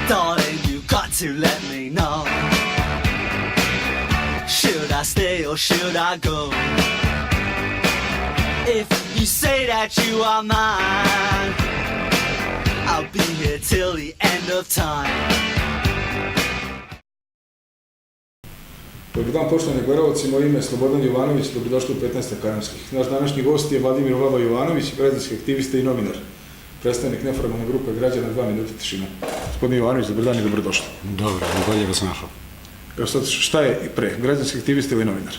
Darling, you got to let me know. Should I stay or should I go? If you say that you are mine, I'll be here till the end of time. Dobar dan, poštovani gledalci, moje ime je Slobodan Jovanović, dobrodošli u 15 akademskih. Naš današnji gost je Vladimir Vlado Jovanović, građanski aktivista i novinar, predstavnik neformalne grupe građana 2 minuta tišine. Gospodin Jovanović, dobar dan i dobrodošli. Dobro, bolje vas našao. Evo sad, šta je pre, građanski aktivista ili novinar?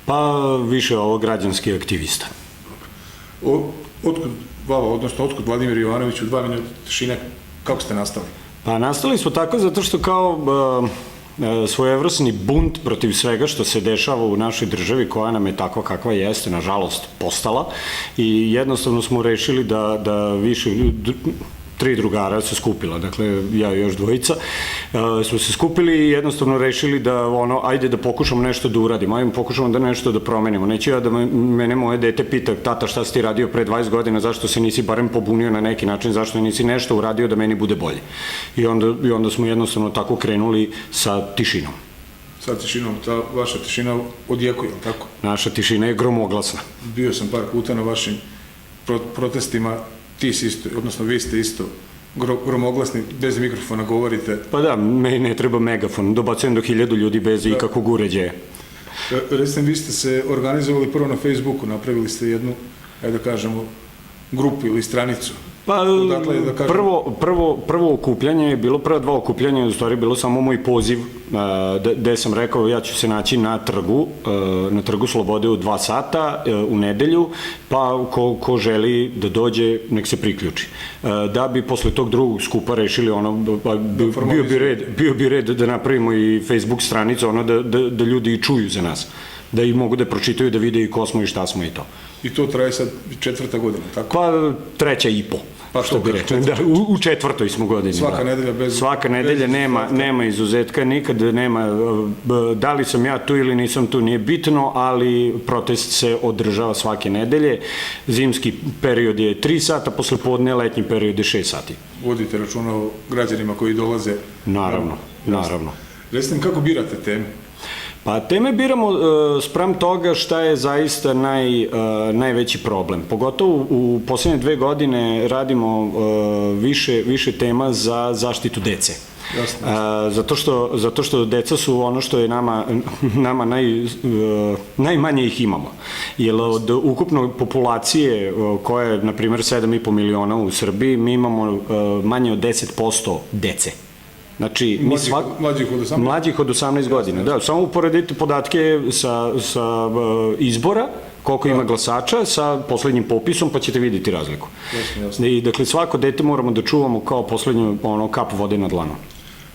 Pa više ovo građanski aktivista. Otkud Vava, odnosno otkud Vladimir Jovanović u 2 minuta tišine, kako ste nastali? Pa nastali smo tako zato što kao svojevrsni bunt protiv svega što se dešava u našoj državi, koja nam je takva kakva jeste, nažalost, postala, i jednostavno smo rešili da više ljudi, 3 drugara se skupila, dakle ja i još dvojica, smo se skupili i jednostavno rešili da ajde da pokušamo nešto da uradimo, ajde pokušamo da nešto da promenimo. Neću ja da mene moje dete pita, tata, šta si ti radio pre 20 godina, zašto se nisi barem pobunio na neki način, zašto nisi nešto uradio da meni bude bolje. I onda smo jednostavno tako krenuli sa tišinom. Sa tišinom, ta vaša tišina odjekuje, ili tako? Naša tišina je gromoglasna. Bio sam par puta na vašim protestima, ti si isto, odnosno vi ste isto gromoglasni, bez mikrofona govorite. Pa da, meni ne treba megafon, dobacujem do 1000 ljudi bez ikakvog uređaja. Recite, vi ste se organizovali prvo na Facebooku, napravili ste jednu, ajde da kažemo, grupu ili stranicu. Pa, prvo okupljanje je bilo, prva 2 okupljanja je u stvari bilo samo moj poziv, gde sam rekao ja ću se naći na trgu Slobode u 2 sata u nedelju, pa ko želi da dođe, nek se priključi. Da bi posle tog drugog skupa rešili bio bi red da napravimo i Facebook stranicu, da ljudi i čuju za nas, da i mogu da pročitaju, da vide i ko smo i šta smo i to. I to traje sad 4. godina, tako? Pa 3. i po. Pa što bi rekao, u 4. smo godini. Svaka nedelja bez... Svaka nedelja nema izuzetka, nikad nema, da li sam ja tu ili nisam tu, nije bitno, ali protest se održava svake nedelje. Zimski period je 3 sata, posle podne, letnji period je 6 sati. Vodite računa o građanima koji dolaze? Naravno. Recite mi, kako birate teme? Pa teme biramo spram toga šta je zaista najveći problem. Pogotovo u poslednje 2 godine radimo više tema za zaštitu dece. Zato što deca su ono što je nama najmanje ih imamo. Jer od ukupne populacije koja je, na primjer, 7,5 miliona u Srbiji, mi imamo manje od 10% dece. Znači, mlađih od 18 godina. Da, samo uporedite podatke sa izbora, koliko ima glasača, sa poslednjim popisom, pa ćete vidjeti razliku. I dakle, svako dete moramo da čuvamo kao poslednju kap vode na dlanu.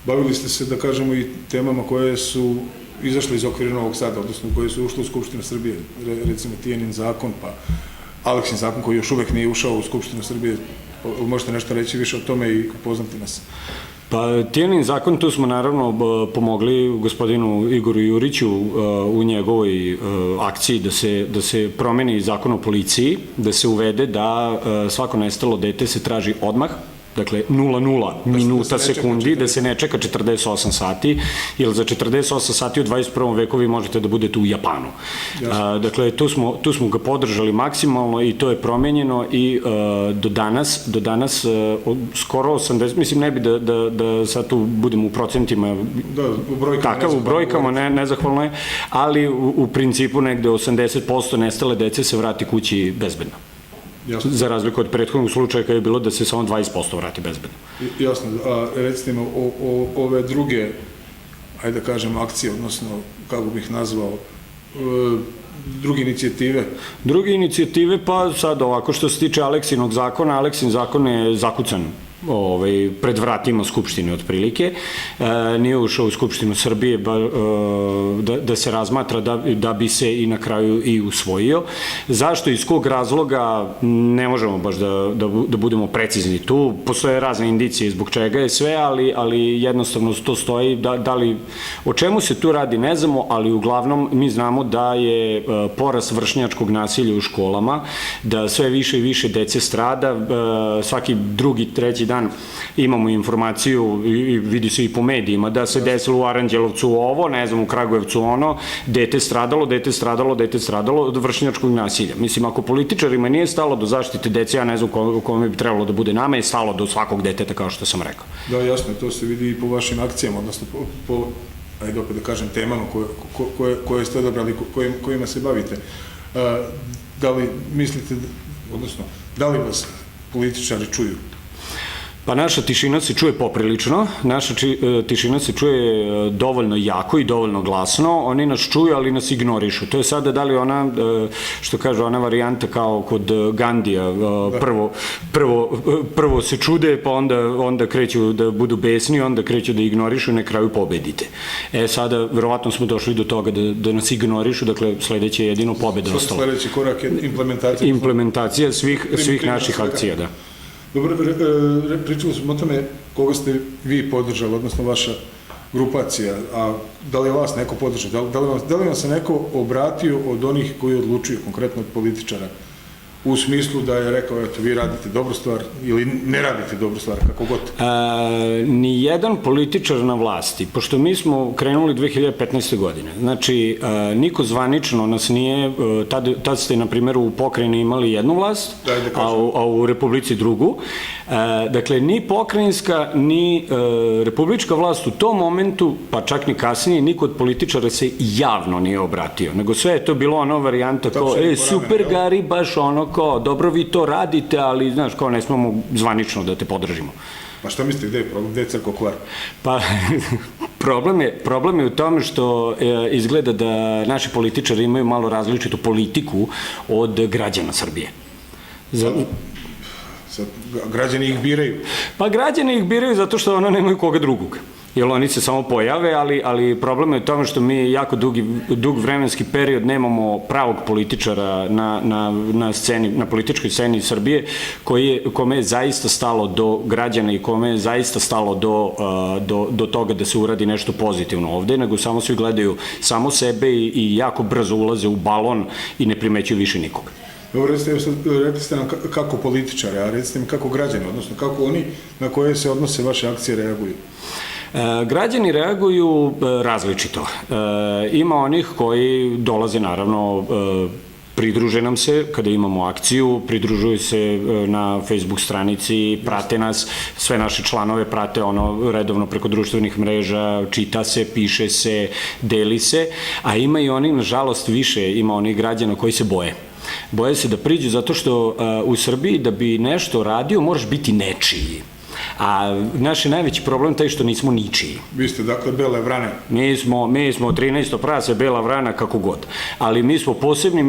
Bavili ste se, da kažemo, i temama koje su izašle iz okvira Novog Sada, odnosno koje su ušle u Skupštinu Srbije, recimo Tijanin zakon, pa Aleksin zakon koji još uvek nije ušao u Skupštinu Srbije. Možete nešto reći više o tome i upoznati nas? Pa Tijanin zakon, tu smo naravno pomogli gospodinu Igoru Juriću u njegovoj akciji da se promeni zakon o policiji, da se uvede da svako nestalo dete se traži odmah, dakle 00 minuta, sekundi, da se ne čeka 48 sati, jer za 48 sati u 21. veku vi možete da budete u Japanu. Dakle, tu smo ga podržali maksimalno i to je promenjeno i do danas skoro 80, mislim, ne bi da sad tu budem u procentima takav, u brojkama, nezahvalno je, ali u principu negde 80% nestale dece se vrati kući bezbedno. Za razliku od prethodnog slučaja kada je bilo da se samo 20% vrati bezbedno. Jasno, a recite mi o ove druge, ajde da kažem, akcije, odnosno, kako bih nazvao, druge inicijative? Druge inicijative, pa sad ovako što se tiče Aleksinog zakona, Aleksin zakon je zakucan pred vratima Skupštine otprilike, nije ušao u Skupštinu Srbije da se razmatra da bi se i na kraju i usvojio. Zašto, iz kog razloga, ne možemo baš da budemo precizni tu, postoje razne indicije zbog čega je sve, ali jednostavno to stoji, o čemu se tu radi ne znamo, ali uglavnom mi znamo da je porast vršnjačkog nasilja u školama, da sve više i više dece strada, svaki drugi, treći dan dan imamo informaciju i vidi se i po medijima da se desilo u Aranđelovcu ovo, ne znam, u Kragujevcu ono, dete stradalo od vršnjačkog nasilja. Mislim, ako političarima nije stalo do zaštite dece, ja ne znam kome bi trebalo da bude, nama je stalo do svakog deteta, kao što sam rekao. Da, jasno, to se vidi i po vašim akcijama, odnosno po ajde opet da kažem, temama koje ste odabrali, kojima se bavite. Da li mislite, odnosno, da li vas političari čuju? Pa naša tišina se čuje poprilično, naša tišina se čuje dovoljno jako i dovoljno glasno, oni nas čuju, ali nas ignorišu. To je sada da li ona, što kaže, ona varijanta kao kod Gandija, prvo se čude, pa onda kreću da budu besni, onda kreću da ignorišu i na kraju pobedite. Sada, verovatno smo došli do toga da nas ignorišu, dakle, sledeće je jedino pobeda ostalo. Sledeći korak je implementacija. Implementacija svih naših akcija, da. Dobro, pričali smo o tome koga ste vi podržali, odnosno vaša grupacija, a da li je vas neko podržao, da li vam se neko obratio od onih koji odlučuju, konkretno od političara, u smislu da je rekao, eto, vi radite dobru stvar ili ne radite dobru stvar, kako god? Nijedan političar na vlasti, pošto mi smo krenuli 2015. godine, znači, niko zvanično nas nije, tad ste, na primjer, u pokrajini imali jednu vlast, a u Republici drugu. Dakle, ni pokrajinska, ni republička vlast u tom momentu, pa čak ni kasnije, niko od političara se javno nije obratio, nego sve je to bilo ono varijanta kao, super Gari, baš ono kao, dobro vi to radite, ali, znaš, kao ne smemo zvanično da te podržimo. Pa šta mislite, gde je problem, gde je crko kvar? Pa, problem je u tome što izgleda da naši političari imaju malo različitu politiku od građana Srbije. Građani ih biraju? Pa građani ih biraju zato što ono nemaju koga drugog. Jer oni se samo pojave, ali problem je u tome što mi jako dug vremenski period nemamo pravog političara na sceni, na političkoj sceni Srbije, kome je zaista stalo do građana i kome je zaista stalo do toga da se uradi nešto pozitivno ovde, nego samo svi gledaju samo sebe i jako brzo ulaze u balon i ne primećuju više nikoga. Dobro, rekli ste nam kako političari, a recite mi kako građani, odnosno kako oni na koje se odnose vaše akcije reaguju? Građani reaguju različito. Ima onih koji dolaze, naravno, pridruže nam se kada imamo akciju, pridružuju se na Facebook stranici, prate nas, sve naše članove prate ono redovno preko društvenih mreža, čita se, piše se, deli se, a ima i oni, nažalost, više, ima onih građana koji se boje. Boje se da priđu zato što u Srbiji da bi nešto radio moraš biti nečiji. A naš je najveći problem taj što nismo ničiji. Vi ste dakle bele vrane? Mi smo 13. prase, bela vrana, kako god. Ali mi smo posebni,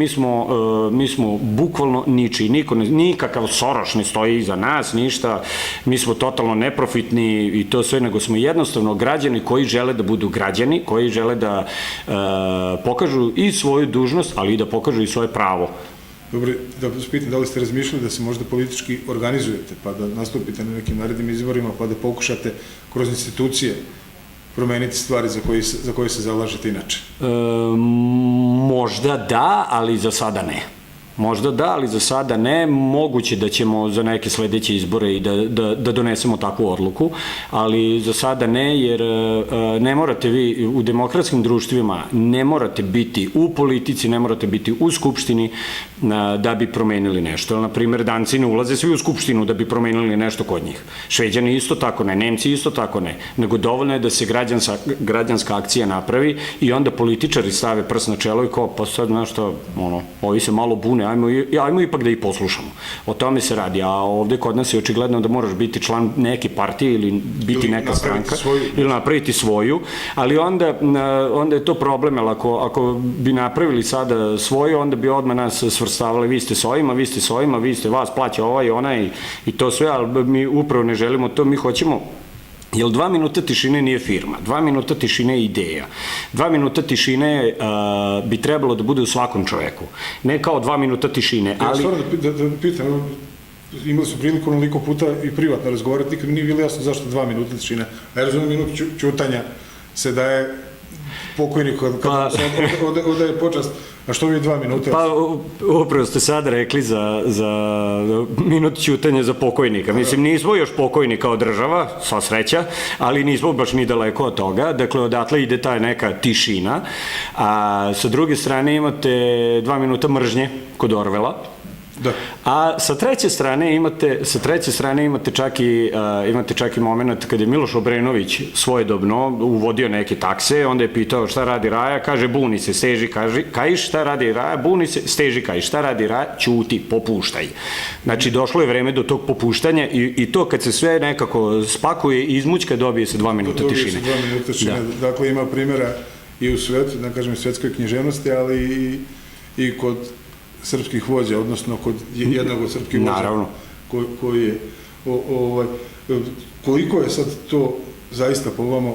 mi smo bukvalno ničiji. Nikakav Soroš ne stoji iza nas, ništa. Mi smo totalno neprofitni i to sve, nego smo jednostavno građani koji žele da budu građani, koji žele da pokažu i svoju dužnost, ali i da pokažu i svoje pravo. Dobro, da vas pitam, da li ste razmišljali da se možda politički organizujete, pa da nastupite na nekim narednim izborima, pa da pokušate kroz institucije promeniti stvari za koje se zalažete inače? Možda da, ali za sada ne. Možda da, ali za sada ne. Moguće da ćemo za neke sledeće izbore i da donesemo takvu odluku, ali za sada ne, jer ne morate vi u demokratskim društvima, ne morate biti u politici, ne morate biti u Skupštini da bi promenili nešto. Na primjer, Danci ne ulaze svi u Skupštinu da bi promenili nešto kod njih. Šveđani isto tako ne, Nemci isto tako ne, nego dovoljno je da se građanska akcija napravi i onda političari stave prst na čelo i kao, pa sad, znaš što, ovi se malo bune, ajmo ipak da ih poslušamo. O tome se radi, a ovde kod nas je očigledno da moraš biti član neke partije ili biti neka stranka ili napraviti svoju, ali onda je to problem, jer ako bi napravili sada svoju, onda bi odmah nas svrstavali, vi ste s ovima, vi ste s ovima, vas plaća ovaj, onaj i to sve, ali mi upravo ne želimo to, mi hoćemo. Jer 2 minuta tišine nije firma, 2 minuta tišine je ideja. 2 minuta tišine bi trebalo da bude u svakom čoveku. Ne kao 2 minuta tišine, ali... Ja stvarno da pitam, imali su priliku onoliko puta i privatno razgovarati, nikad mi nije bilo jasno zašto 2 minuta tišine. A ja razumijem, minut ćutanja se daje pokojnik kada se odaje počast, a što vi 2 minuta? Pa upravo ste sad rekli za minut ćutanja za pokojnika. Mislim, nismo još pokojni kao država, sva sreća, ali nismo baš ni daleko od toga. Dakle, odatle ide ta neka tišina. A sa druge strane imate 2 minuta mržnje kod Orvela. Da. A sa treće strane imate čak i moment kada je Miloš Obrenović svojedobno uvodio neke takse, onda je pitao šta radi Raja, kaže buni se, steži kajiš, šta radi Raja, buni se, steži kajiš, šta radi Raja, ćuti, popuštaj. Znači, došlo je vreme do tog popuštanja i to kad se sve nekako spakuje i izmućka, dobije se 2 minuta tišine. Dobije se 2 minuta tišine. Dakle, ima primjera i u svetu, da kažem, svetskoj književnosti, ali i kod srpskih vođa, odnosno kod jednog od srpskih vođa. Naravno. Koji je, koliko je sad to zaista po vama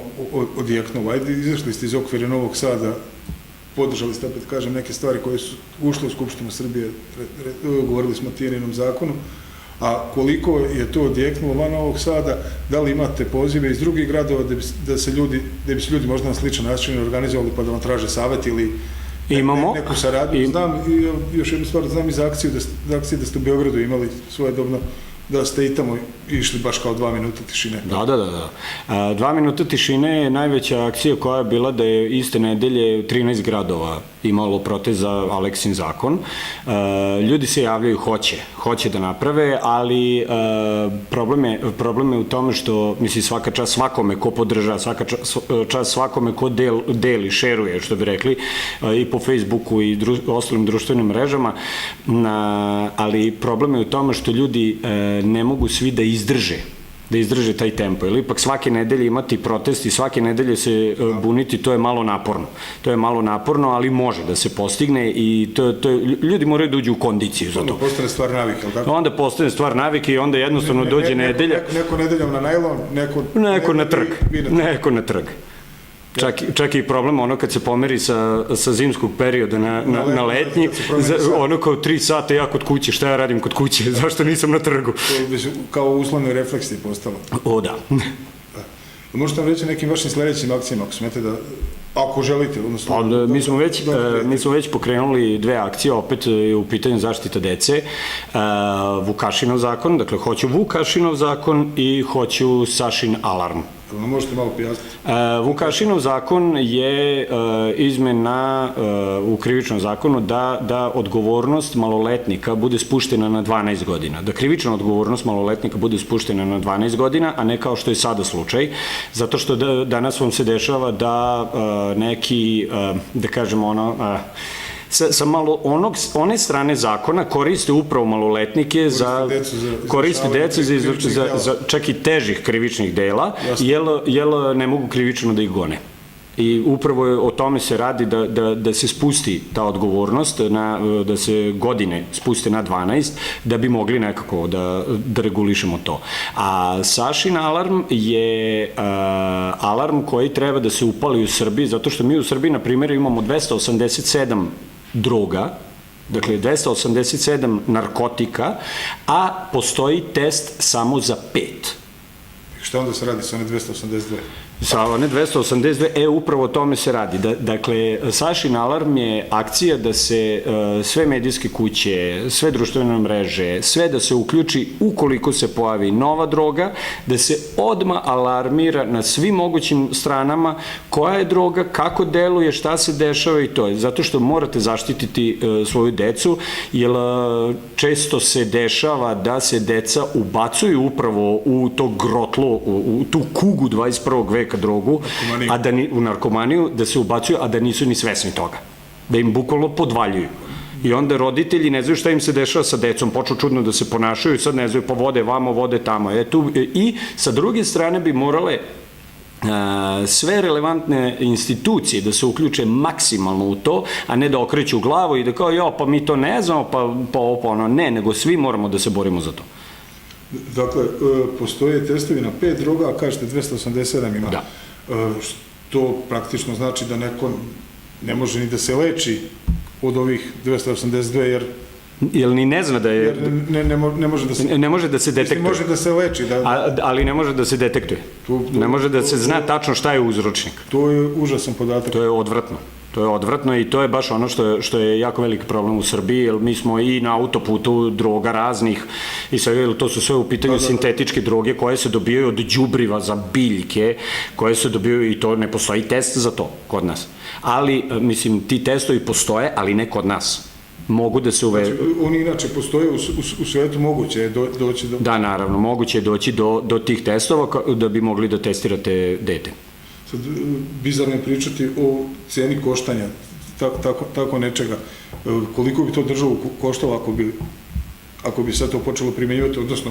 odjeknulo? Ajde, izašli ste iz okvira Novog Sada, podržali ste, opet kažem, neke stvari koje su ušle u Skupštinu Srbije, govorili smo o Tijaninom zakonu, a koliko je to odjeknulo van Novog Sada, da li imate pozive iz drugih gradova da bi se ljudi možda na sličan način organizovali pa da vam traže savjet ili neku saradnju? Znam, još jednu stvar, znam iz akcije da ste u Beogradu imali svojedobno, da ste i tamo išli baš kao 2 minuta tišine. Da. 2 minuta tišine je najveća akcija koja je bila da je iste nedelje 13 gradova imalo protest za Aleksin zakon. Ljudi se javljaju, hoće da naprave, ali problem je u tome što, mislim, svaka čast svakome ko podržava, svaka čast svakome ko deli, šeruje, što bi rekli, i po Facebooku i ostalim društvenim mrežama, ali problem je u tome što ljudi ne mogu svi da izdrže taj tempo, jer ipak svake nedelje imati protest i svake nedelje se buniti, to je malo naporno, ali može da se postigne i ljudi moraju da uđu u kondiciju za to. Onda postane stvar navike, ili tako? Onda postane stvar navike i onda jednostavno dođe nedelja. Neko nedeljom na najlon, neko na trg. Čak i problem ono kad se pomeri sa zimskog perioda na letnji, ono kao 3 sata ja kod kuće, šta ja radim kod kuće, zašto nisam na trgu? Kao uslovni refleks je postalo. O, da. Možete nam reći nekim vašim sledećim akcijama, ako smete da, ako želite, odnosno... Mi smo već pokrenuli 2 akcije, opet je u pitanju zaštita dece. Vukašinov zakon, dakle, hoću Vukašinov zakon i hoću Sašin alarm. Možete malo pojasniti? Vukašinov zakon je izmena u krivičnom zakonu da odgovornost maloletnika bude spuštena na 12 godina. Da krivična odgovornost maloletnika bude spuštena na 12 godina, a ne kao što je sada slučaj. Zato što danas vam se dešava da neki, da kažemo sa malo one strane zakona koriste upravo maloletnike koriste decu za čak i težih krivičnih dela, jer ne mogu krivično da ih gone. I upravo o tome se radi da se spusti ta odgovornost, da se godine spuste na 12, da bi mogli nekako da regulišemo to. A Sašin alarm je alarm koji treba da se upali u Srbiji, zato što mi u Srbiji, na primjer, imamo 287 droga, dakle 287 narkotika, a postoji test samo za 5. Šta onda se radi sa one 282? Sa one 282, upravo o tome se radi. Dakle, Sašin alarm je akcija da se sve medijske kuće, sve društvene mreže, sve da se uključi ukoliko se pojavi nova droga, da se odmah alarmira na svim mogućim stranama koja je droga, kako deluje, šta se dešava i to je. Zato što morate zaštititi svoju decu, jer često se dešava da se deca ubacuju upravo u to grotlo, u tu kugu 21. veka drogu, u narkomaniju, da se ubacuju, a da nisu ni svesni toga. Da im bukvalno podvaljuju. I onda roditelji ne znaju šta im se dešava sa decom, počnu čudno da se ponašaju, sad ne znaju, pa vode vamo, vode tamo. I sa druge strane bi morale sve relevantne institucije da se uključe maksimalno u to, a ne da okreću glavu i da kao, pa mi to ne znamo, pa ono, ne, nego svi moramo da se borimo za to. Dakle, postoje testovi na 5 droga, a kažete 287 ima. Da. Što praktično znači da neko ne može ni da se leči od ovih 282, jer Jer ni ne zna da je... Jer ne može da se... Ne može da se Mislim, detektuje. može da se leči. Ali ne može da se detektuje. Ne može da se zna tačno šta je uzročnik. To je užasan podatak. To je odvratno. To je odvratno i to je baš ono što je jako veliki problem u Srbiji, jer mi smo i na autoputu droga raznih i sve, jer to su sve u pitanju sintetičke droge koje se dobijaju od đubriva za biljke, koje se dobijaju i to ne postoji test za to kod nas. Ali, mislim, ti testovi postoje, ali ne kod nas. Mogu da se uvedu. Znači, oni inače postoje u svetu, moguće je doći do... Da, naravno, moguće je doći do tih testova da bi mogli da testirate dete. Sad, bizarno je pričati o ceni koštanja tako nečega. Koliko bi to državu koštalo ako bi sad to počelo primjenjivati, odnosno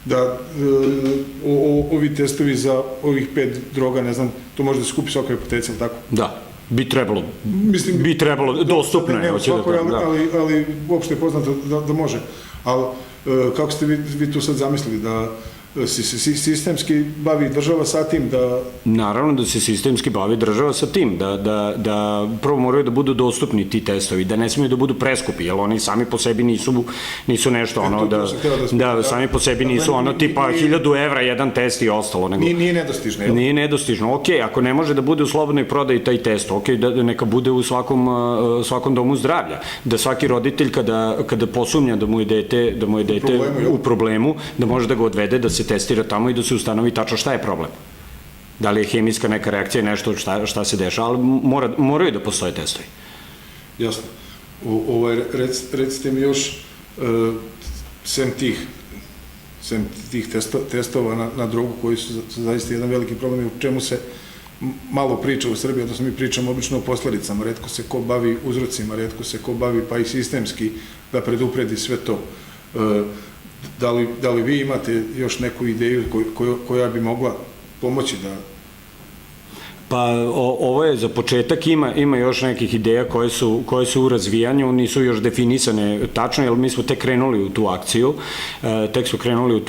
da ovi testovi za ovih 5 droga, ne znam, to može da se kupi svakoj apoteci, ali tako? Da. Bi trebalo, dostupno je. Ali uopšte je poznato da može. Ali kako ste vi tu sad zamislili da se sistemski bavi država sa tim da... Naravno da se sistemski bavi država sa tim, da prvo moraju da budu dostupni ti testovi, da ne smiju da budu preskupi, jer oni sami po sebi nisu nešto, ono, da sami po sebi nisu ono tipa 1000 evra jedan test i ostalo. Nije nedostižno, jel? Nije nedostižno, okej, ako ne može da bude u slobodnoj prodaji taj test, okej, da neka bude u svakom domu zdravlja, da svaki roditelj kada posumnja da mu je dete u problemu, da može da ga odvede, da se testira tamo i da se ustanovi tačno šta je problem. Da li je hemijska neka reakcija, nešto šta se dešava, ali moraju da postoje testovi. Jasno. Recite mi još, sem tih testova na drogu koji su zaista jedan veliki problem i u čemu se malo priča u Srbiji, odnosno mi pričamo obično o posledicama, retko se ko bavi uzrocima, retko se ko bavi pa i sistemski da predupredi sve to. Da li vi imate još neku ideju koja bi mogla pomoći da... Pa ovo je za početak, ima još nekih ideja koje su u razvijanju, nisu još definisane tačno, jer mi smo tek krenuli u tu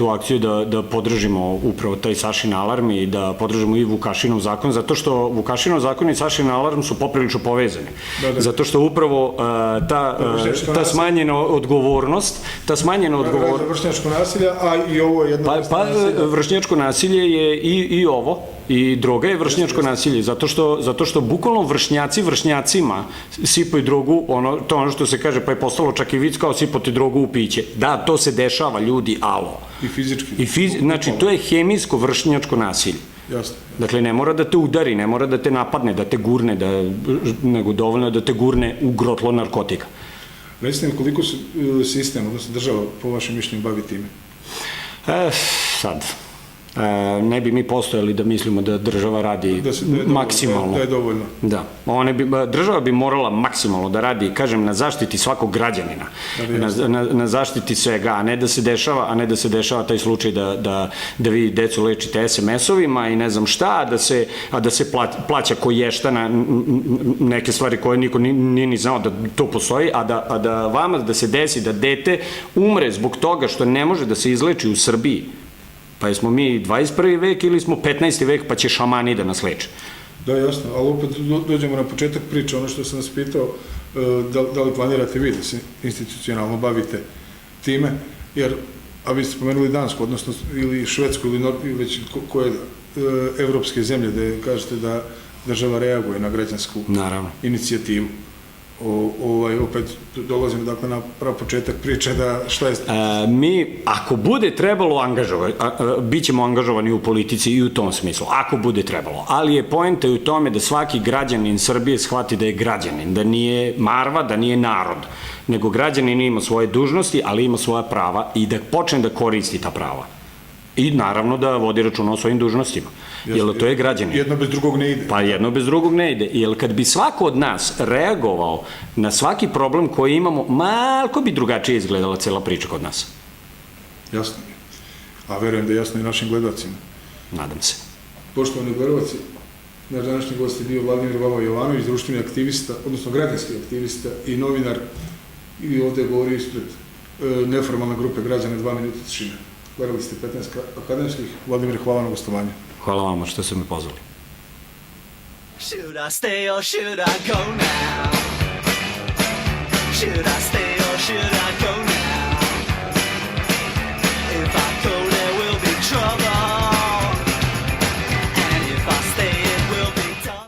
akciju, da podržimo upravo taj Sašin alarm i da podržimo i Vukašinov zakon, zato što Vukašinov zakon i Sašin alarm su poprilično povezani. Zato što upravo ta smanjena odgovornost, vršnjačko nasilje, a i ovo je jedno... Pa vršnjačko nasilje je i ovo, i droga je vršnjačko nasilje, zato što bukvalno vršnjacima sipaju drogu, to je ono što se kaže, pa je postalo čak i vic kao sipati drogu u piće. Da, to se dešava, ljudi, alo. I fizički. Znači, to je hemijsko vršnjačko nasilje. Jasno. Dakle, ne mora da te udari, ne mora da te napadne, da te gurne, nego dovoljno da te gurne u grotlo narkotika. Recite mi koliko se sistem, odnosno država, po vašem mišljenju, bavi time? Sad... Ne bi mi postojali da mislimo da država radi maksimalno. Da je dovoljno. Da. Država bi morala maksimalno da radi, kažem, na zaštiti svakog građanina. Na zaštiti svega, a ne da se dešava taj slučaj da vi decu lečite SMS-ovima i ne znam šta, a da se plaća koješta na neke stvari koje niko nije ni znao da to postoji, a da vama da se desi da dete umre zbog toga što ne može da se izleči u Srbiji. Pa jesmo mi 21. vek ili smo 15. vek pa će šamani da nas leče? Da, jasno, ali opet dođemo na početak priče, ono što sam nas pitao, da li planirate vi da se institucionalno bavite time, jer, a vi ste spomenuli Dansku, odnosno ili Švedsku ili već koje evropske zemlje, da kažete da država reaguje na građansku inicijativu. Opet dolazimo dakle na prav početak priče da šta je... Mi, ako bude trebalo angažovati, bit ćemo angažovani u politici i u tom smislu, ako bude trebalo, ali je poenta u tome da svaki građanin Srbije shvati da je građanin, da nije marva, da nije narod, nego građanin ima svoje dužnosti, ali ima svoja prava i da počne da koristi ta prava. I naravno da vodi računa o svojim dužnostima. Jer to je građanin. Jedno bez drugog ne ide. Pa jedno bez drugog ne ide. Jer kad bi svako od nas reagovao na svaki problem koji imamo, malko bi drugačije izgledala cela priča kod nas. Jasno je. A verujem da je jasno i našim gledalcima. Nadam se. Poštovani gledalci, naš današnji gost je bio Vladimir Vava Jovanović, društveni aktivista, odnosno građanski aktivista i novinar, i ovde je govorio ispred neformalne grupe građana 2 minuta tišine. Gledali ste 15 akademskih. Vladimir, hvala na gostovanju. Hvala vama što ste me pozvali. Should I stay or should I go now? Should I stay or should I go